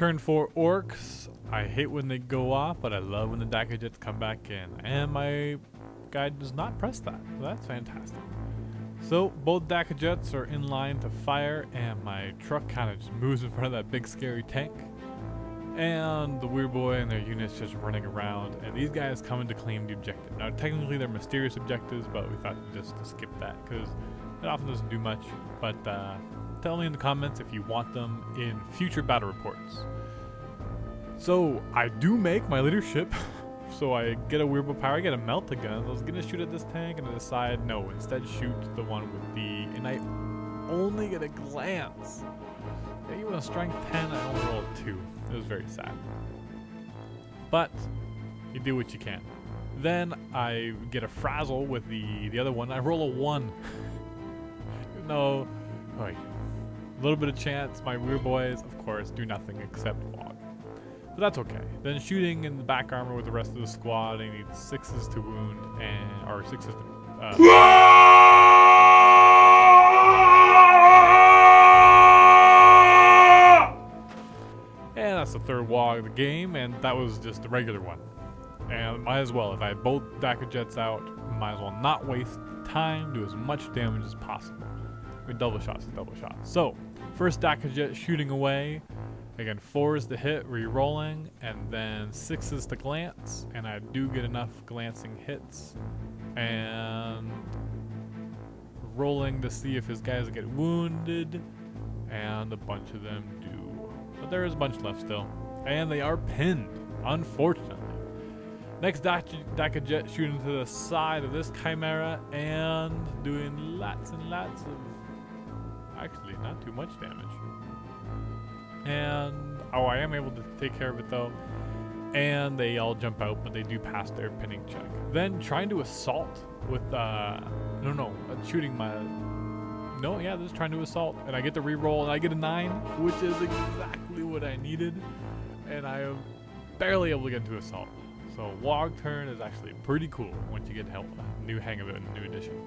Turn 4 Orks. I hate when they go off, but I love when the Daka Jets come back in. And my guy does not press that, so that's fantastic. So both Daka Jets are in line to fire, and my truck kind of just moves in front of that big scary tank. And the Weird Boy and their units just running around, and these guys coming to claim the objective. Now technically they're mysterious objectives, but we thought just to skip that because it often doesn't do much. But tell me in the comments if you want them in future battle reports. So I do make my leadership. So I get a Weird Boy power, I get a melta gun. I was gonna shoot at this tank and I decide no, instead shoot the one with the, and I only get a glance. Even a strength 10, I only rolled 2. It was very sad. But you do what you can. Then I get a frazzle with the other one. I roll a 1. No, a little bit of chance. My Weird Boys, of course, do nothing except Waaagh. But that's okay. Then shooting in the back armor with the rest of the squad. I need 6s to wound and or 6s to. And that's the third Waaagh of the game, and that was just the regular one. And might as well, if I have both Daka Jets out, might as well not waste time, do as much damage as possible. I mean, double shots is double shots. So, first Daka Jet shooting away. Again, 4s to hit, re-rolling, and then 6s to glance, and I do get enough glancing hits. And rolling to see if his guys get wounded, and a bunch of them do. But there is a bunch left still. And they are pinned, unfortunately. Next Daka Jet shooting to the side of this Chimera and doing lots and lots of, actually not too much damage. And, oh, I am able to take care of it though. And they all jump out, but they do pass their pinning check. Then trying to assault with, shooting my, they're just trying to assault. And I get the reroll and I get a 9, which is exactly what I needed. And I am barely able to get into assault. So Waaagh turn is actually pretty cool once you get a new hang of it in the new edition.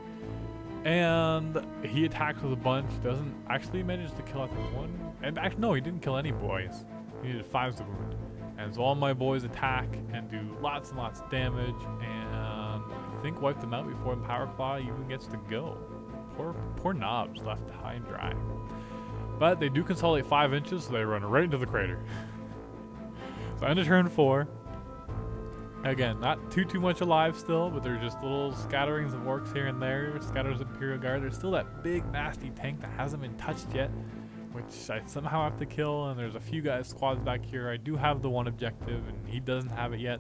And he attacks with a bunch, doesn't actually manage to kill, I think, 1. And actually, no, he didn't kill any boys. He needed 5s to wound. And so all my boys attack and do lots and lots of damage, and I think wipe them out before Power Claw even gets to go. Poor knobs left high and dry. But they do consolidate 5 inches, so they run right into the crater. So end of turn 4. Again, not too much alive still, but they're just little scatterings of orcs here and there, scatters of Imperial Guard. There's still that big nasty tank that hasn't been touched yet, which I somehow have to kill, and there's a few guys, squads back here. I do have the one objective, and he doesn't have it yet.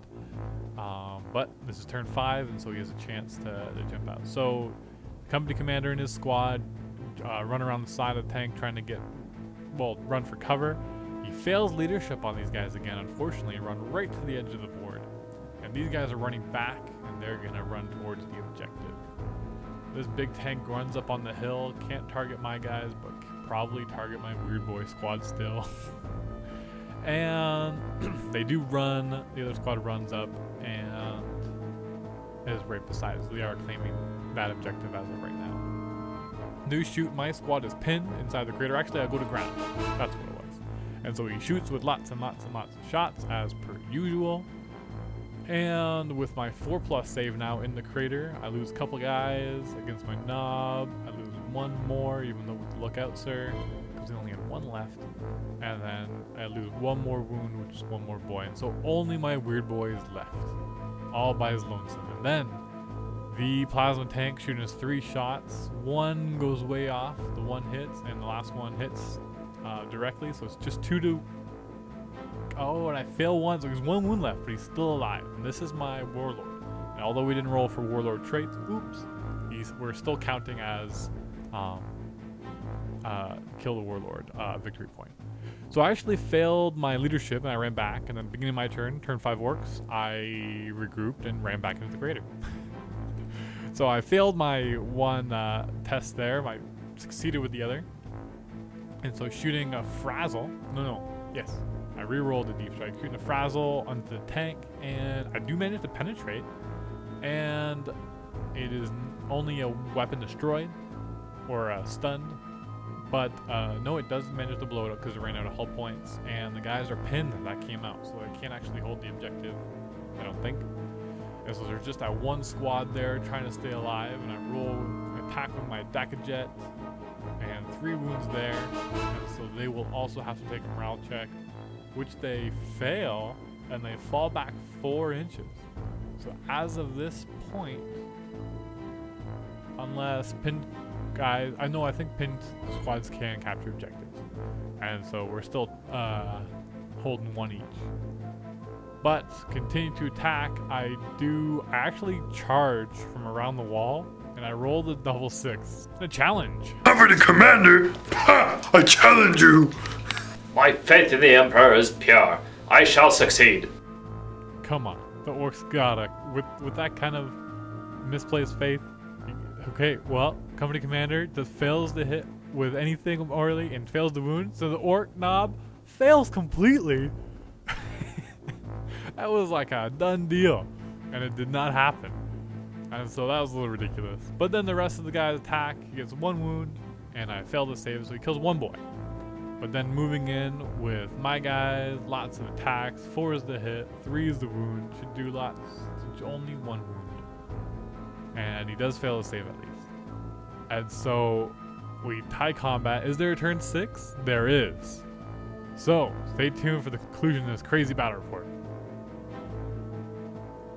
But this is turn 5, and so he has a chance to jump out. So, company commander and his squad run around the side of the tank trying to run for cover. He fails leadership on these guys again, unfortunately, and run right to the edge of the board. And these guys are running back, and they're gonna run towards the objective. This big tank runs up on the hill, can't target my guys, but can probably target my Weird Boy squad still. And they do run, the other squad runs up, and is right beside us. So they are claiming that objective as of right now. Do shoot, my squad is pinned inside the crater. Actually, I go to ground. That's what it was. And so he shoots with lots and lots and lots of shots, as per usual. And with my 4+ save now in the crater, I lose a couple guys against my knob. I lose 1 more, even though with the lookout, sir, because we only have 1 left. And then I lose 1 more wound, which is 1 more boy. And so only my Weird Boy is left, all by his lonesome. And then the plasma tank shooting us 3 shots. 1 goes way off, the 1 hits, and the last one hits directly. So it's just 2 to. Oh, and I fail 1, so there's 1 wound left, but he's still alive. And this is my Warlord. And although we didn't roll for Warlord traits, we're still counting as kill the Warlord victory point. So I actually failed my leadership, and I ran back. And then beginning of my turn 5 Orks, I regrouped and ran back into the crater. So I failed my 1 test there. I succeeded with the other. And so shooting a frazzle. Yes. I re-rolled a deep strike, shooting a frazzle onto the tank, and I do manage to penetrate, and it is only a weapon destroyed, or stunned, But no, it does manage to blow it up because it ran out of hull points, and the guys are pinned that came out, so they can't actually hold the objective, I don't think. And so there's just that one squad there trying to stay alive, and I attack with my Jet, and 3 wounds there, and so they will also have to take a morale check, which they fail, and they fall back 4 inches. So as of this point, unless pinned guys, I think pinned squads can capture objectives, and so we're still holding 1 each. But continue to attack. I actually charge from around the wall, and I roll the double 6. A challenge. I'm the commander. Ha! I challenge you. My faith in the Emperor is pure. I shall succeed. Come on, the orcs gotta with that kind of misplaced faith. Okay, well, company commander just fails to hit with anything early and fails to wound, so the orc knob fails completely. That was like a done deal, and it did not happen. And so that was a little ridiculous. But then the rest of the guys attack. He gets 1 wound, and I fail to save, so he kills 1 boy. But then moving in with my guys, lots of attacks. 4 is the hit, 3 is the wound. Should do lots, only 1 wound. And he does fail to save at least. And so we tie combat. Is there a turn 6? There is. So stay tuned for the conclusion of this crazy battle report.